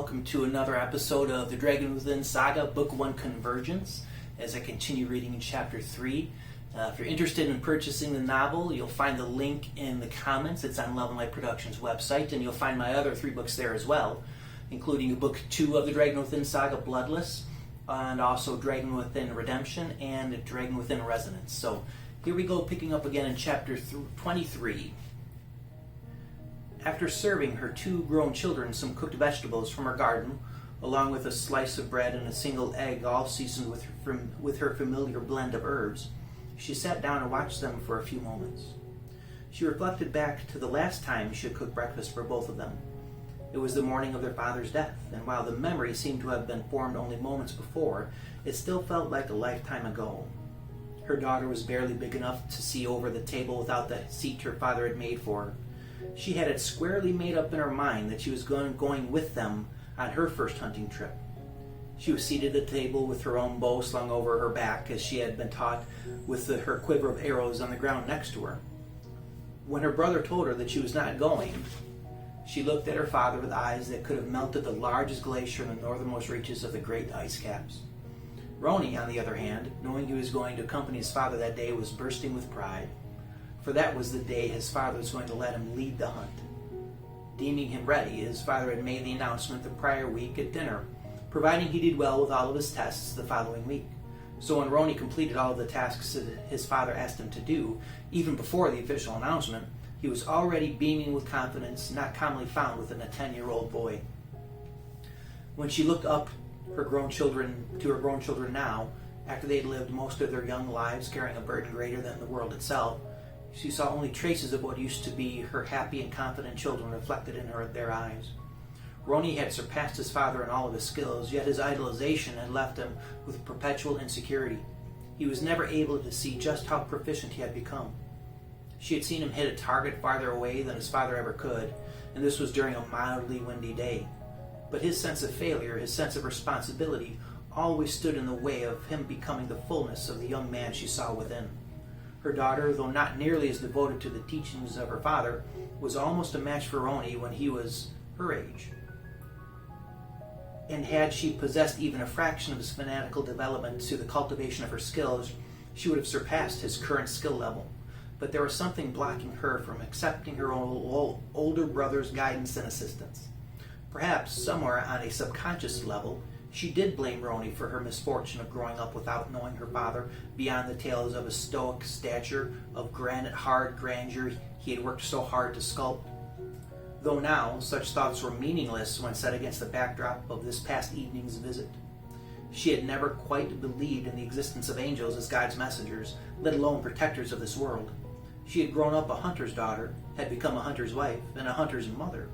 welcome to another episode of the Dragon Within Saga, Book 1 Convergence, as I continue reading in Chapter 3. If you're interested in purchasing the novel, you'll find the link in the comments. It's on Love and Light Productions' website, and you'll find my other 3 books there as well, including Book 2 of the Dragon Within Saga, Bloodless, and also Dragon Within Redemption and Dragon Within Resonance. So here we go, picking up again in Chapter 23. After serving her 2 grown children some cooked vegetables from her garden, along with a slice of bread and a single egg, all seasoned with her familiar blend of herbs, she sat down and watched them for a few moments. She reflected back to the last time she had cooked breakfast for both of them. It was the morning of their father's death, and while the memory seemed to have been formed only moments before, it still felt like a lifetime ago. Her daughter was barely big enough to see over the table without the seat her father had made for her. She had it squarely made up in her mind that she was going with them on her first hunting trip. She was seated at the table with her own bow slung over her back, as she had been taught, with her quiver of arrows on the ground next to her. When her brother told her that she was not going, she looked at her father with eyes that could have melted the largest glacier in the northernmost reaches of the great ice caps. Roni, on the other hand, knowing he was going to accompany his father that day, was bursting with pride. For that was the day his father was going to let him lead the hunt. Deeming him ready, his father had made the announcement the prior week at dinner, providing he did well with all of his tests the following week. So when Roni completed all of the tasks that his father asked him to do, even before the official announcement, he was already beaming with confidence not commonly found within a 10-year-old boy. When she looked up to her grown children now, after they had lived most of their young lives carrying a burden greater than the world itself, she saw only traces of what used to be her happy and confident children reflected in their eyes. Roni had surpassed his father in all of his skills, yet his idolization had left him with perpetual insecurity. He was never able to see just how proficient he had become. She had seen him hit a target farther away than his father ever could, and this was during a mildly windy day. But his sense of failure, his sense of responsibility, always stood in the way of him becoming the fullness of the young man she saw within. Her daughter, though not nearly as devoted to the teachings of her father, was almost a match for Roni when he was her age. And had she possessed even a fraction of his fanatical development to the cultivation of her skills, she would have surpassed his current skill level. But there was something blocking her from accepting her older brother's guidance and assistance. Perhaps, somewhere on a subconscious level, she did blame Roni for her misfortune of growing up without knowing her father beyond the tales of his stoic stature, of granite-hard grandeur he had worked so hard to sculpt. Though now, such thoughts were meaningless when set against the backdrop of this past evening's visit. She had never quite believed in the existence of angels as God's messengers, let alone protectors of this world. She had grown up a hunter's daughter, had become a hunter's wife, and a hunter's mother.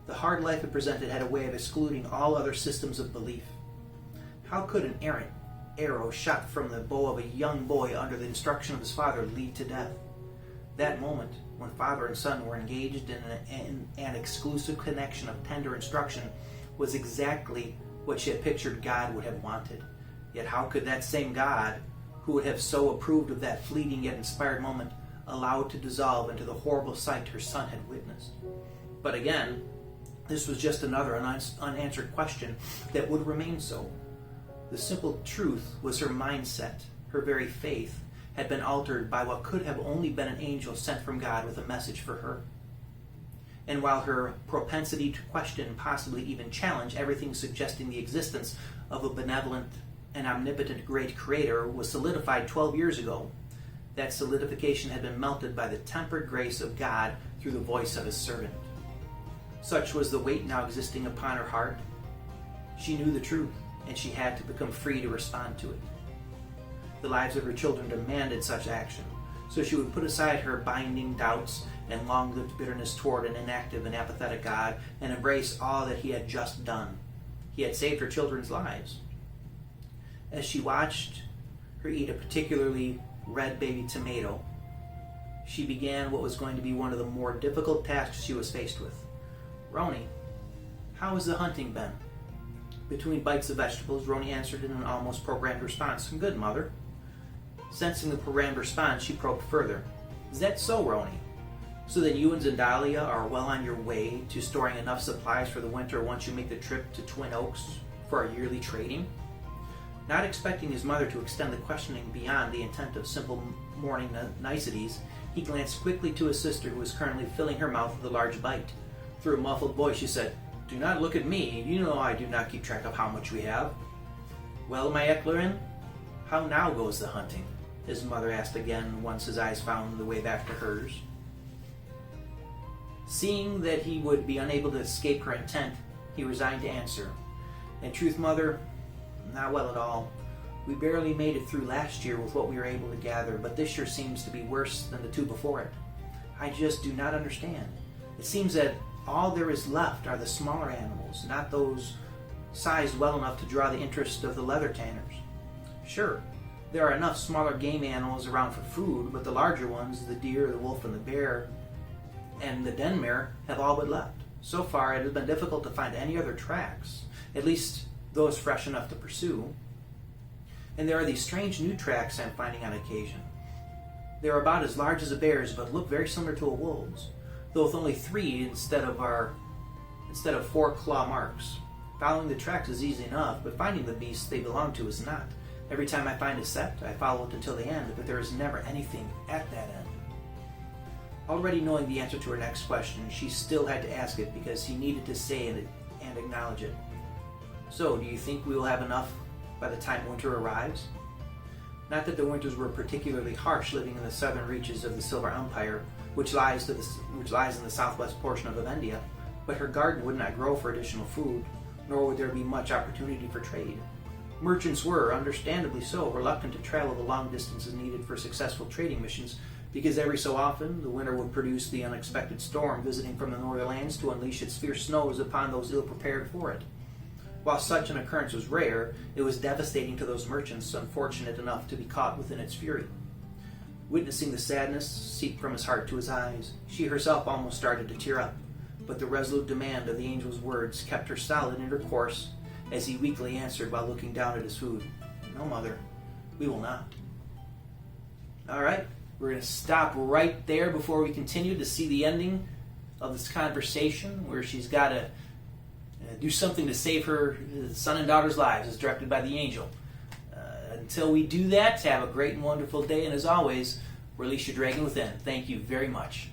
The hard life it presented had a way of excluding all other systems of belief. How could an errant arrow shot from the bow of a young boy under the instruction of his father lead to death? That moment, when father and son were engaged in an exclusive connection of tender instruction, was exactly what she had pictured God would have wanted. Yet how could that same God, who would have so approved of that fleeting yet inspired moment, allow it to dissolve into the horrible sight her son had witnessed? But again, this was just another unanswered question that would remain so. The simple truth was her mindset, her very faith, had been altered by what could have only been an angel sent from God with a message for her. And while her propensity to question, possibly even challenge, everything suggesting the existence of a benevolent and omnipotent great creator was solidified 12 years ago, that solidification had been melted by the tempered grace of God through the voice of his servant. Such was the weight now existing upon her heart. She knew the truth, and she had to become free to respond to it. The lives of her children demanded such action, so she would put aside her binding doubts and long-lived bitterness toward an inactive and apathetic God and embrace all that he had just done. He had saved her children's lives. As she watched her eat a particularly red baby tomato, she began what was going to be one of the more difficult tasks she was faced with. Roni, how has the hunting been? Between bites of vegetables, Roni answered in an almost programmed response. Good, Mother. Sensing the programmed response, she probed further. Is that so, Roni? So that you and Zendalia are well on your way to storing enough supplies for the winter once you make the trip to Twin Oaks for our yearly trading? Not expecting his mother to extend the questioning beyond the intent of simple morning niceties, he glanced quickly to his sister, who was currently filling her mouth with a large bite. Through a muffled voice, she said, "Do not look at me. You know I do not keep track of how much we have." "Well, my Ecklerin, how now goes the hunting?" his mother asked again, once his eyes found the way back to hers. Seeing that he would be unable to escape her intent, he resigned to answer, "In truth, Mother, not well at all. We barely made it through last year with what we were able to gather, but this year seems to be worse than the two before it. I just do not understand. It seems that all there is left are the smaller animals, not those sized well enough to draw the interest of the leather tanners. Sure, there are enough smaller game animals around for food, but the larger ones, the deer, the wolf, and the bear, and the den mare, have all but left. So far, it has been difficult to find any other tracks, at least those fresh enough to pursue. And there are these strange new tracks I'm finding on occasion. They are about as large as a bear's, but look very similar to a wolf's, though with only 3 instead of 4 claw marks. Following the tracks is easy enough, but finding the beasts they belong to is not. Every time I find a set, I follow it until the end, but there is never anything at that end." Already knowing the answer to her next question, she still had to ask it because he needed to say it and acknowledge it. "So, do you think we will have enough by the time winter arrives?" Not that the winters were particularly harsh living in the southern reaches of the Silver Empire, which lies in the southwest portion of Avendia, but her garden would not grow for additional food, nor would there be much opportunity for trade. Merchants were, understandably so, reluctant to travel the long distances needed for successful trading missions, because every so often the winter would produce the unexpected storm visiting from the northern lands to unleash its fierce snows upon those ill-prepared for it. While such an occurrence was rare, it was devastating to those merchants unfortunate enough to be caught within its fury. Witnessing the sadness seep from his heart to his eyes, she herself almost started to tear up, but the resolute demand of the angel's words kept her solid in her course, as he weakly answered while looking down at his food, "No, Mother, we will not." All right, we're going to stop right there before we continue to see the ending of this conversation, where she's got to do something to save her son and daughter's lives, as directed by the angel. Until we do that, have a great and wonderful day, and as always, release your dragon within. Thank you very much.